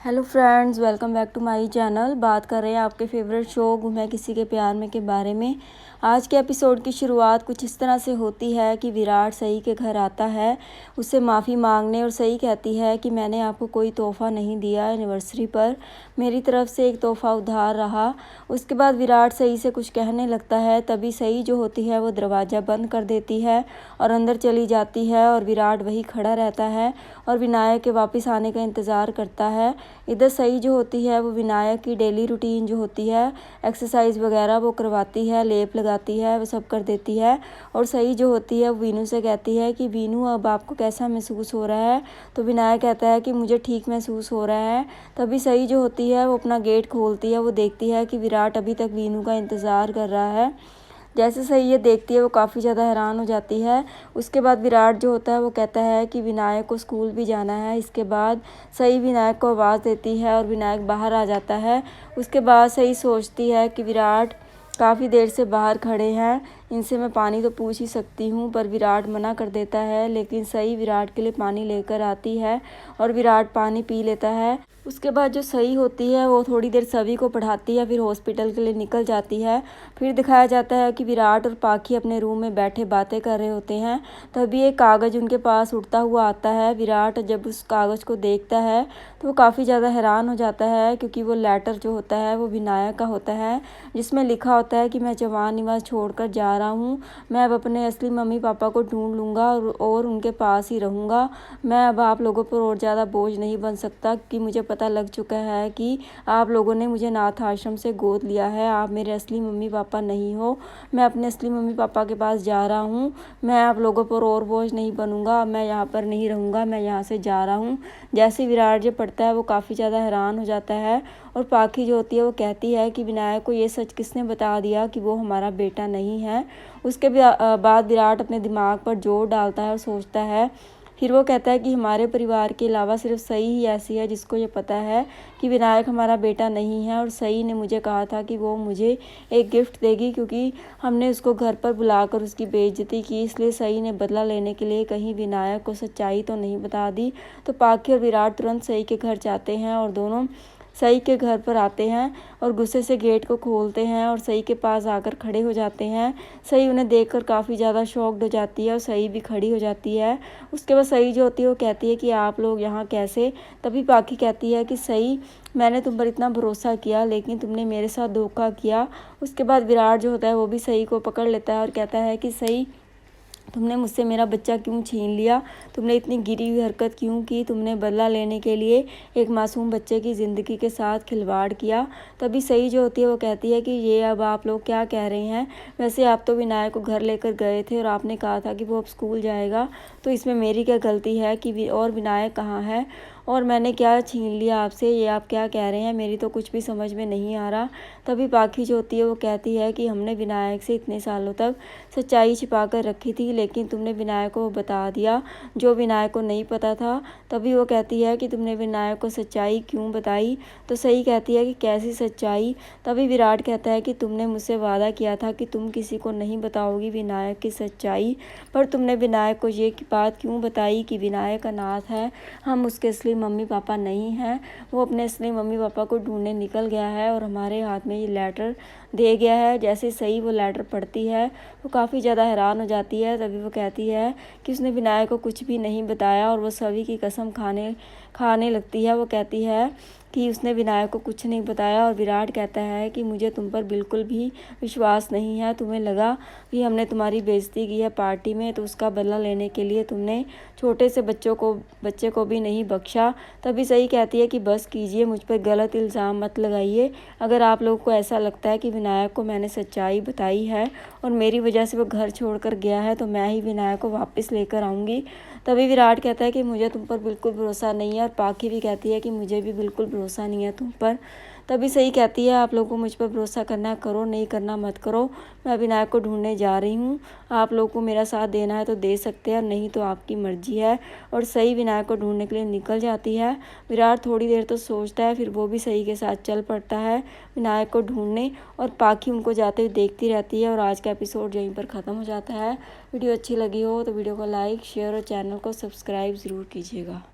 Hello friends, welcome back to my channel. बात कर रहे हैं आपके फेवरेट शो गुम है किसी के प्यार में के बारे में। आज के एपिसोड की शुरुआत कुछ इस तरह से होती है कि विराट सई के घर आता है उससे माफ़ी मांगने, और सई कहती है कि मैंने आपको कोई तोहफ़ा नहीं दिया एनिवर्सरी पर, मेरी तरफ से एक तोहफ़ा उधार रहा। उसके बाद विराट सई से कुछ कहने लगता है, तभी सई जो होती है वो दरवाज़ा बंद कर देती है और अंदर चली जाती है, और विराट वही खड़ा रहता है और विनायक के वापस आने का इंतज़ार करता है। इधर सई जो होती है वो विनायक की डेली रूटीन जो होती है, एक्सरसाइज वगैरह वो करवाती है, लेप लगाती है, वो सब कर देती है। और सई जो होती है वो वीनू से कहती है कि वीनू अब आपको कैसा महसूस हो रहा है। तो विनायक कहता है कि मुझे ठीक महसूस हो रहा है। तभी सई जो होती है वो अपना गेट खोलती है, वो देखती है कि विराट अभी तक वीनू का इंतज़ार कर रहा है। जैसे सई ये देखती है वो काफ़ी ज़्यादा हैरान हो जाती है। उसके बाद विराट जो होता है वो कहता है कि विनायक को स्कूल भी जाना है। इसके बाद सई विनायक को आवाज़ देती है और विनायक बाहर आ जाता है। उसके बाद सई सोचती है कि विराट काफ़ी देर से बाहर खड़े हैं, इनसे मैं पानी तो पूछ ही सकती हूँ, पर विराट मना कर देता है। लेकिन सई विराट के लिए पानी लेकर आती है और विराट पानी पी लेता है। उसके बाद जो सई होती है वो थोड़ी देर सभी को पढ़ाती है, फिर हॉस्पिटल के लिए निकल जाती है। फिर दिखाया जाता है कि विराट और पाखी अपने रूम में बैठे बातें कर रहे होते हैं। तभी एक कागज़ उनके पास उड़ता हुआ आता है। विराट जब उस कागज़ को देखता है तो वो काफ़ी ज़्यादा हैरान हो जाता है, क्योंकि वो लेटर जो होता है वो विनायक का होता है, जिसमें लिखा होता है कि मैं जवान निवास छोड़कर जा रहा हूँ। मैं अब अपने असली मम्मी पापा को ढूंढ लूँगा और उनके पास ही रहूँगा। मैं अब आप लोगों पर और ज़्यादा बोझ नहीं बन सकता, कि मुझे पता लग चुका है कि आप लोगों ने मुझे अनाथ आश्रम से गोद लिया है। आप मेरे असली मम्मी पापा नहीं हो। मैं अपने असली मम्मी पापा के पास जा रहा हूँ। मैं आप लोगों पर और बोझ नहीं बनूंगा। मैं यहाँ पर नहीं रहूँगा, मैं यहाँ से जा रहा हूँ। जैसे विराट जो पढ़ता है वो काफ़ी ज़्यादा हैरान हो जाता है। और पाखी जो होती है वो कहती है कि विनायक को ये सच किसने बता दिया कि वो हमारा बेटा नहीं है। उसके बाद विराट अपने दिमाग पर जोर डालता है और सोचता है। फिर वो कहता है कि हमारे परिवार के अलावा सिर्फ सई ही ऐसी है जिसको ये पता है कि विनायक हमारा बेटा नहीं है। और सई ने मुझे कहा था कि वो मुझे एक गिफ्ट देगी, क्योंकि हमने उसको घर पर बुलाकर उसकी बेइज्जती की, इसलिए सई ने बदला लेने के लिए कहीं विनायक को सच्चाई तो नहीं बता दी। तो पाखी और विराट तुरंत सई के घर जाते हैं और दोनों सई के घर पर आते हैं और गुस्से से गेट को खोलते हैं और सई के पास आकर खड़े हो जाते हैं। सई उन्हें देखकर काफ़ी ज़्यादा शॉक्ड हो जाती है और सई भी खड़ी हो जाती है। उसके बाद सई जो होती है वो कहती है कि आप लोग यहाँ कैसे। तभी पाखी कहती है कि सई, मैंने तुम पर इतना भरोसा किया लेकिन तुमने मेरे साथ धोखा किया। उसके बाद विराट जो होता है वो भी सई को पकड़ लेता है और कहता है कि सई, तुमने मुझसे मेरा बच्चा क्यों छीन लिया। तुमने इतनी गिरी हुई हरकत क्यों की। तुमने बदला लेने के लिए एक मासूम बच्चे की ज़िंदगी के साथ खिलवाड़ किया। तभी सई जो होती है वो कहती है कि ये अब आप लोग क्या कह रहे हैं। वैसे आप तो विनायक को घर लेकर गए थे और आपने कहा था कि वो अब स्कूल जाएगा, तो इसमें मेरी क्या गलती है कि और विनायक कहाँ है और मैंने क्या छीन लिया आपसे, ये आप क्या कह रहे हैं। मेरी तो कुछ भी समझ में नहीं आ रहा। तभी पाखी जो होती है वो कहती है कि हमने विनायक से इतने सालों तक सच्चाई छिपा कर रखी थी, लेकिन तुमने विनायक को बता दिया जो विनायक को नहीं पता था। तभी वो कहती है कि तुमने विनायक को सच्चाई क्यों बताई। तो सही कहती है कि कैसी सच्चाई। तभी विराट कहता है कि तुमने मुझसे वादा किया था कि तुम किसी को नहीं बताओगी विनायक की सच्चाई, पर तुमने विनायक को ये बात क्यों बताई कि विनायक अनाथ है, हम उसके असली मम्मी पापा नहीं हैं। वो अपने असली मम्मी पापा को ढूंढने निकल गया है और हमारे हाथ में ये लेटर दे गया है। जैसे सही वो लेटर पढ़ती है वो काफ़ी ज़्यादा हैरान हो जाती है। तभी वो कहती है कि उसने विनायक को कुछ भी नहीं बताया और वो सभी की कसम खाने लगती है। वो कहती है कि उसने विनायक को कुछ नहीं बताया। और विराट कहता है कि मुझे तुम पर बिल्कुल भी विश्वास नहीं है। तुम्हें लगा कि हमने तुम्हारी बेइज्जती की है पार्टी में, तो उसका बदला लेने के लिए तुमने छोटे से बच्चे को भी नहीं बख्शा। तभी सही कहती है कि बस कीजिए, मुझ पर गलत इल्ज़ाम मत लगाइए। अगर आप लोगों को ऐसा लगता है कि विनायक को मैंने सच्चाई बताई है और मेरी वजह से वो घर छोड़कर गया है, तो मैं ही विनायक को वापस लेकर आऊँगी। तभी विराट कहता है कि मुझे तुम पर बिल्कुल भरोसा नहीं है, और पाखी भी कहती है कि मुझे भी बिल्कुल भरोसा नहीं है तुम पर। तभी सही कहती है, आप लोगों को मुझ पर भरोसा करना है करो, नहीं करना मत करो। मैं विनायक को ढूंढने जा रही हूँ। आप लोगों को मेरा साथ देना है तो दे सकते हैं, नहीं तो आपकी मर्जी है। और सही विनायक को ढूंढने के लिए निकल जाती है। विराट थोड़ी देर तो सोचता है, फिर वो भी सही के साथ चल पड़ता है विनायक को ढूंढने, और पाखी उनको जाते हुए देखती रहती है। और आज का एपिसोड यहीं पर ख़त्म हो जाता है। वीडियो अच्छी लगी हो तो वीडियो को लाइक, शेयर और चैनल को सब्सक्राइब ज़रूर कीजिएगा।